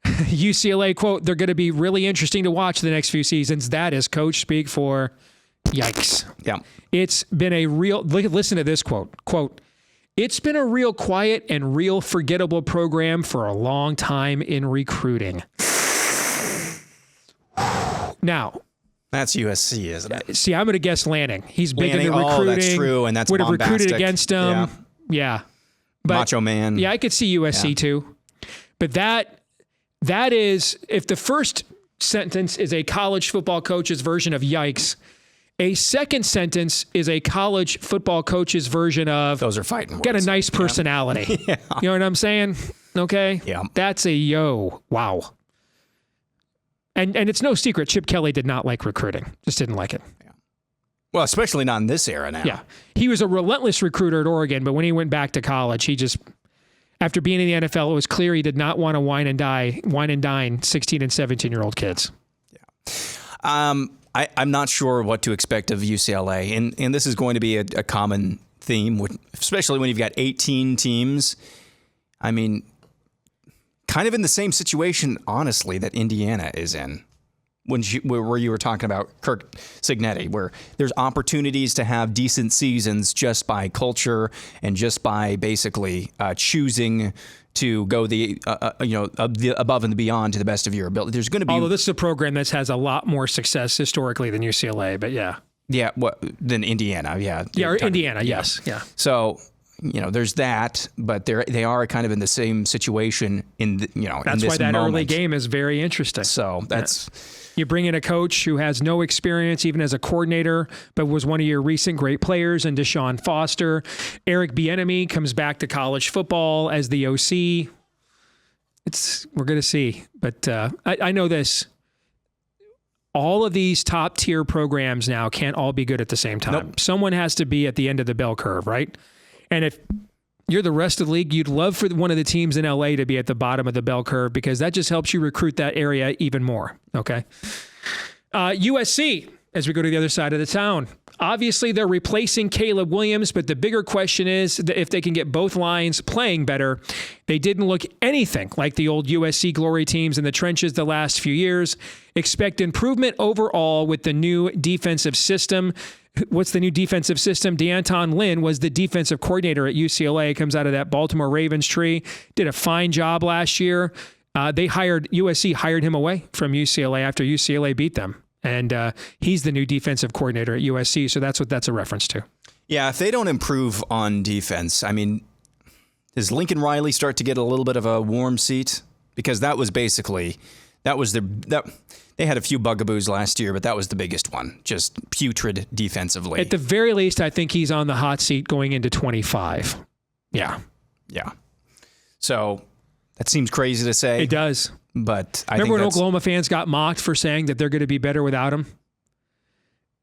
UCLA, quote, they're going to be really interesting to watch the next few seasons. That is coach speak for yikes. Yeah. It's been a real, listen to this quote, it's been a real quiet and real forgettable program for a long time in recruiting. Now, that's USC, isn't it? See, I'm going to guess Lanning. He's big into recruiting. Oh, that's true, and that's would have bombastic. Recruited against him. Yeah. But, Macho Man. Yeah, I could see USC too. But that is, if the first sentence is a college football coach's version of yikes, a second sentence is a college football coach's version of those are fighting words. Got a nice personality. Yeah. You know what I'm saying? Okay. Yeah. That's a yo. Wow. And it's no secret, Chip Kelly did not like recruiting. Just didn't like it. Yeah. Well, especially not in this era now. Yeah. He was a relentless recruiter at Oregon, but when he went back to college, he just, after being in the NFL, it was clear he did not want to wine and dine 16 and 17-year-old kids. Yeah. I'm not sure what to expect of UCLA, and this is going to be a common theme, especially when you've got 18 teams. I mean, kind of in the same situation, honestly, that Indiana is in. Where you were talking about Kirk Cignetti, where there's opportunities to have decent seasons just by culture and just by basically choosing to go the above and beyond to the best of your ability. There's going to be, although this is a program that has a lot more success historically than UCLA, but than Indiana, Indiana, yes, yeah. So there's that, but they are kind of in the same situation in that's in this why that moment. Early game is very interesting. So that's. You bring in a coach who has no experience even as a coordinator, but was one of your recent great players in Deshaun Foster. Eric Bieniemy comes back to college football as the OC. We're going to see. But I know this. All of these top tier programs now can't all be good at the same time. Nope. Someone has to be at the end of the bell curve, right? And if you're the rest of the league, you'd love for one of the teams in LA to be at the bottom of the bell curve because that just helps you recruit that area even more. Okay. USC, as we go to the other side of the town, obviously they're replacing Caleb Williams, but the bigger question is that if they can get both lines playing better. They didn't look anything like the old USC glory teams in the trenches the last few years. Expect improvement overall with the new defensive system. What's the new defensive system? D'Anton Lynn was the defensive coordinator at UCLA, comes out of that Baltimore Ravens tree, did a fine job last year. USC hired him away from UCLA after UCLA beat them. And he's the new defensive coordinator at USC, so that's what that's a reference to. Yeah, if they don't improve on defense, I mean, does Lincoln Riley start to get a little bit of a warm seat? Because they had a few bugaboos last year, but that was the biggest one, just putrid defensively. At the very least, I think he's on the hot seat going into 25. Yeah. Yeah. So that seems crazy to say. It does. But I remember think when Oklahoma fans got mocked for saying that they're going to be better without him?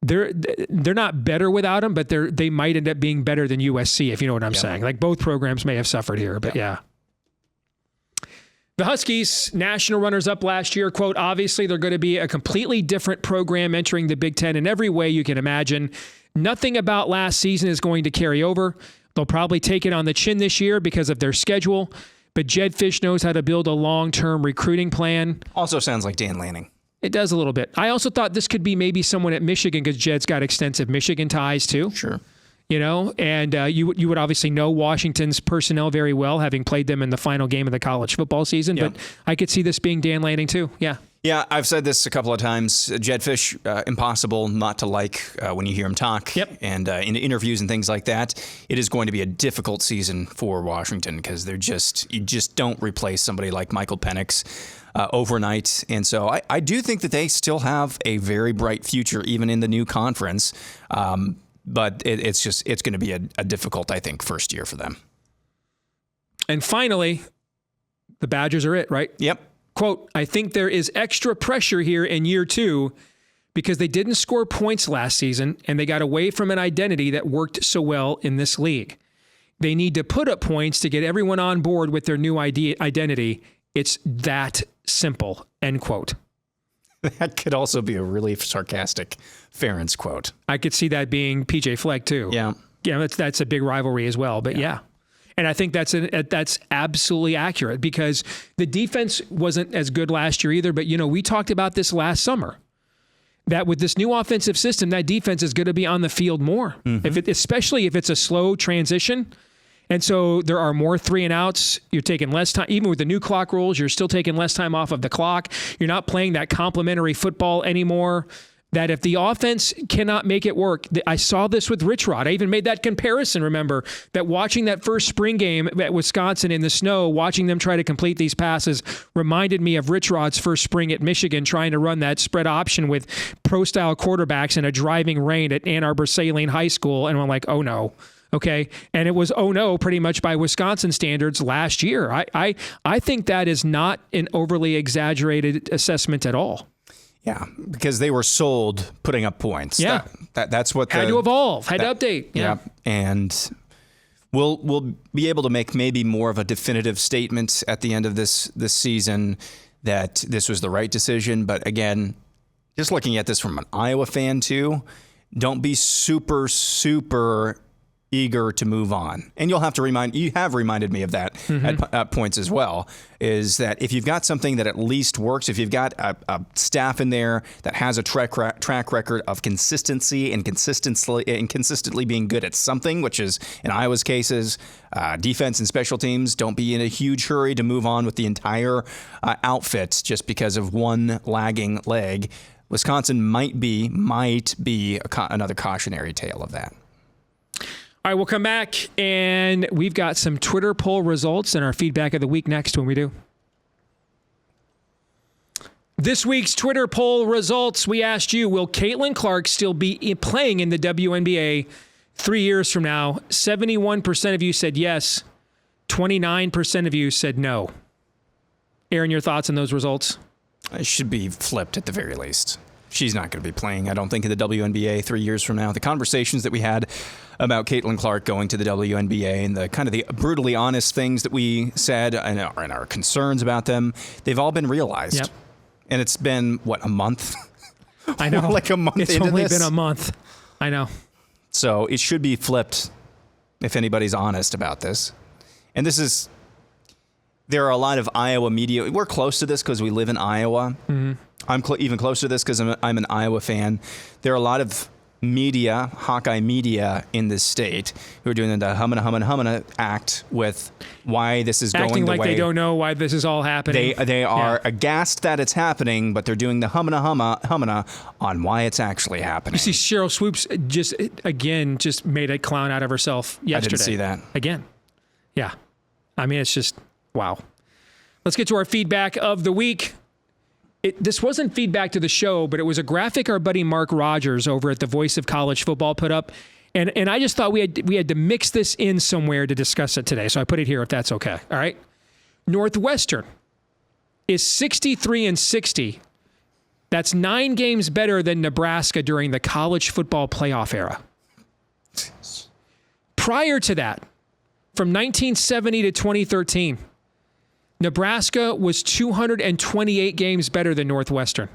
They're not better without him, but they might end up being better than USC, if you know what I'm saying. Like both programs may have suffered here, but yeah. The Huskies, national runners-up last year, quote, obviously they're going to be a completely different program entering the Big Ten in every way you can imagine. Nothing about last season is going to carry over. They'll probably take it on the chin this year because of their schedule, but Jed Fish knows how to build a long-term recruiting plan. Also sounds like Dan Lanning. It does a little bit. I also thought this could be maybe someone at Michigan because Jed's got extensive Michigan ties too. Sure. And you would obviously know Washington's personnel very well, having played them in the final game of the college football season. Yeah. But I could see this being Dan Lanning too. Yeah. Yeah, I've said this a couple of times. Jed Fish, impossible not to like when you hear him talk. Yep. And in interviews and things like that. It is going to be a difficult season for Washington because you just don't replace somebody like Michael Penix overnight. And so I do think that they still have a very bright future, even in the new conference. But it's going to be a difficult, I think, first year for them. And finally, the Badgers are it, right? Yep. Quote, I think there is extra pressure here in year 2 because they didn't score points last season and they got away from an identity that worked so well in this league. They need to put up points to get everyone on board with their new identity. It's that simple, end quote. That could also be a really sarcastic Ferentz quote. I could see that being PJ Fleck too. Yeah. Yeah, that's a big rivalry as well, but yeah. And I think that's absolutely accurate because the defense wasn't as good last year either. But, we talked about this last summer, that with this new offensive system, that defense is going to be on the field more, especially if it's a slow transition. And so there are more 3-and-outs. You're taking less time. Even with the new clock rules, you're still taking less time off of the clock. You're not playing that complementary football anymore. That if the offense cannot make it work, I saw this with Rich Rod. I even made that comparison, remember, that watching that first spring game at Wisconsin in the snow, watching them try to complete these passes reminded me of Rich Rod's first spring at Michigan trying to run that spread option with pro-style quarterbacks in a driving rain at Ann Arbor Saline High School. And I'm like, oh no. Okay. And it was, oh no, pretty much by Wisconsin standards last year. I think that is not an overly exaggerated assessment at all. Yeah, because they were sold putting up points. Yeah. That's what had to evolve, had to update. Yeah. And we'll be able to make maybe more of a definitive statement at the end of this season that this was the right decision. But again, just looking at this from an Iowa fan too, don't be super, super eager to move on. And you have reminded me of that at points as well, is that if you've got something that at least works, if you've got a staff in there that has a track record of consistency and consistently being good at something, which is in Iowa's cases, defense and special teams, don't be in a huge hurry to move on with the entire outfit just because of one lagging leg. Wisconsin might be another cautionary tale of that. All right, we'll come back, and we've got some Twitter poll results and our feedback of the week next when we do. This week's Twitter poll results, we asked you, will Caitlyn Clark still be playing in the WNBA 3 years from now? 71% of you said yes. 29% of you said no. Aaron, your thoughts on those results? It should be flipped at the very least. She's not going to be playing, I don't think, in the WNBA 3 years from now. The conversations that we had about Caitlyn Clark going to the WNBA and the kind of the brutally honest things that we said and our concerns about them, they've all been realized. Yep. And it's been, a month? I know. Like a month it's into only this? been a month. I know. So it should be flipped if anybody's honest about this. And there are a lot of Iowa media. We're close to this because we live in Iowa. Mm-hmm. I'm even closer to this because I'm an Iowa fan. There are a lot of media, Hawkeye media in this state who are doing the humana act with why this is going the way. Acting like they don't know why this is all happening. They are aghast that it's happening, but they're doing the humana on why it's actually happening. You see Cheryl Swoops just made a clown out of herself yesterday. I didn't see that. Again. Yeah. I mean, it's just, wow. Let's get to our feedback of the week. This wasn't feedback to the show, but it was a graphic our buddy Mark Rogers over at the Voice of College Football put up. And I just thought we had to mix this in somewhere to discuss it today. So I put it here if that's okay. All right. Northwestern is 63-60. That's 9 games better than Nebraska during the college football playoff era. Prior to that, from 1970 to 2013, Nebraska was 228 games better than Northwestern.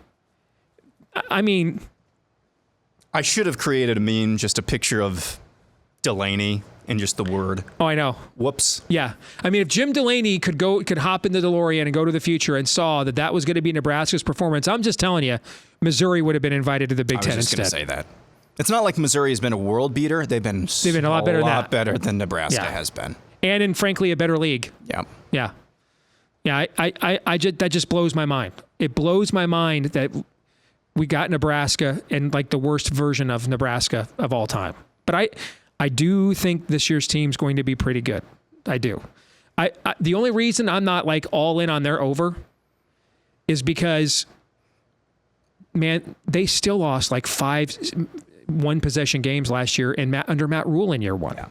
I mean, I should have created a meme, just a picture of Delaney and just the word. Oh, I know. Whoops. Yeah. I mean, if Jim Delaney could hop in the DeLorean and go to the future and saw that was going to be Nebraska's performance, I'm just telling you, Missouri would have been invited to the Big Ten instead. I was just going to say that. It's not like Missouri has been a world beater. They've been a lot better than Nebraska has been. And frankly, a better league. Yeah. Yeah. Yeah, that just blows my mind. It blows my mind that we got Nebraska and like the worst version of Nebraska of all time. But I do think this year's team's going to be pretty good. I do. The only reason I'm not like all in on their over is because, man, they still lost like 5. one-possession games last year under Matt Rule in year one. Yeah.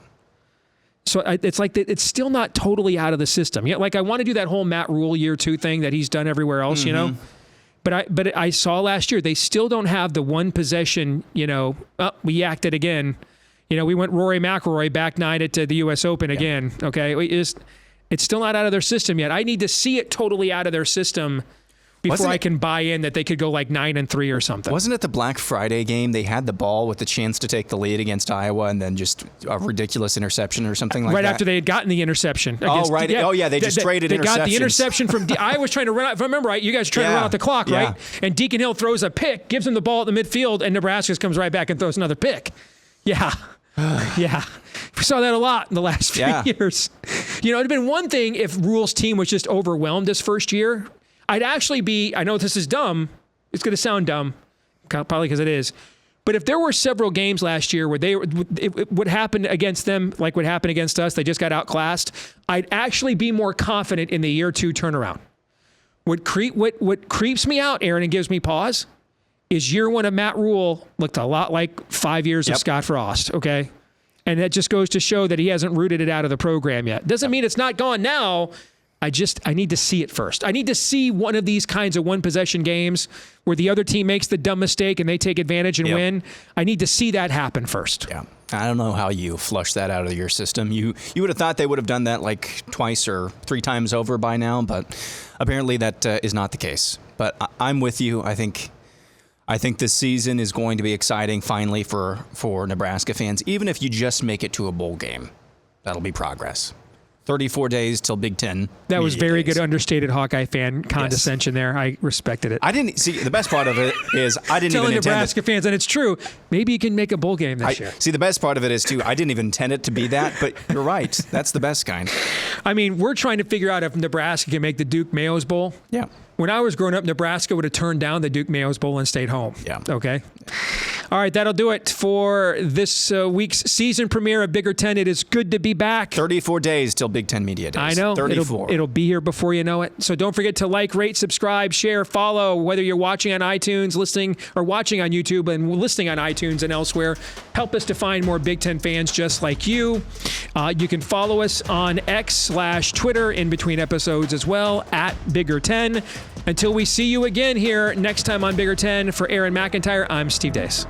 So it's like it's still not totally out of the system. Yeah, like I want to do that whole Matt Rule year 2 thing that he's done everywhere else, you know. But I saw last year they still don't have the one possession. We yacked it again. We went Rory McIlroy back 9 at the U.S. Open again. Okay, it's still not out of their system yet. I need to see it totally out of their system before I can buy in that they could go like 9-3 or something. Wasn't it the Black Friday game? They had the ball with the chance to take the lead against Iowa and then just a ridiculous interception or something like that? Right after they had gotten the interception. Right. Yeah, they just traded interceptions. They got the interception from I was trying to run out. If I remember right, you guys trying to run out the clock, right? And Deacon Hill throws a pick, gives him the ball at the midfield, and Nebraska comes right back and throws another pick. Yeah. Yeah. We saw that a lot in the last few years. It would have been one thing if Rule's team was just overwhelmed this first year. I'd actually be, I know this is dumb. It's going to sound dumb, probably because it is. But if there were several games last year where it would happen against them like what happened against us, they just got outclassed, I'd actually be more confident in the year 2 turnaround. What creeps me out, Aaron, and gives me pause is year 1 of Matt Rule looked a lot like 5 years of Scott Frost, okay? And that just goes to show that he hasn't rooted it out of the program yet. Doesn't mean it's not gone now. I need to see it first. I need to see one of these kinds of one-possession games where the other team makes the dumb mistake and they take advantage and win. I need to see that happen first. Yeah. I don't know how you flush that out of your system. You would have thought they would have done that like twice or 3 times over by now, but apparently that is not the case. But I'm with you. I think this season is going to be exciting finally for Nebraska fans. Even if you just make it to a bowl game, that'll be progress. 34 days till Big Ten. That was very good understated Hawkeye fan condescension there. I respected it. I didn't see the best part of it is I didn't telling even Nebraska fans, and it's true. Maybe you can make a bowl game this year. See, the best part of it is too. I didn't even intend it to be that, but you're right. That's the best kind. I mean, we're trying to figure out if Nebraska can make the Duke Mayo's Bowl. Yeah. When I was growing up, Nebraska would have turned down the Duke Mayo's Bowl and stayed home. Yeah. Okay. All right, that'll do it for this week's season premiere of Bigger Ten. It is good to be back. 34 days till Big Ten Media Days. I know. 34. It'll be here before you know it. So don't forget to like, rate, subscribe, share, follow, whether you're watching on iTunes, listening, or watching on YouTube and listening on iTunes and elsewhere. Help us to find more Big Ten fans just like you. You can follow us on X/Twitter in between episodes as well, at Bigger Ten. Until we see you again here next time on Bigger Ten, for Aaron McIntyre, I'm Steve Dace.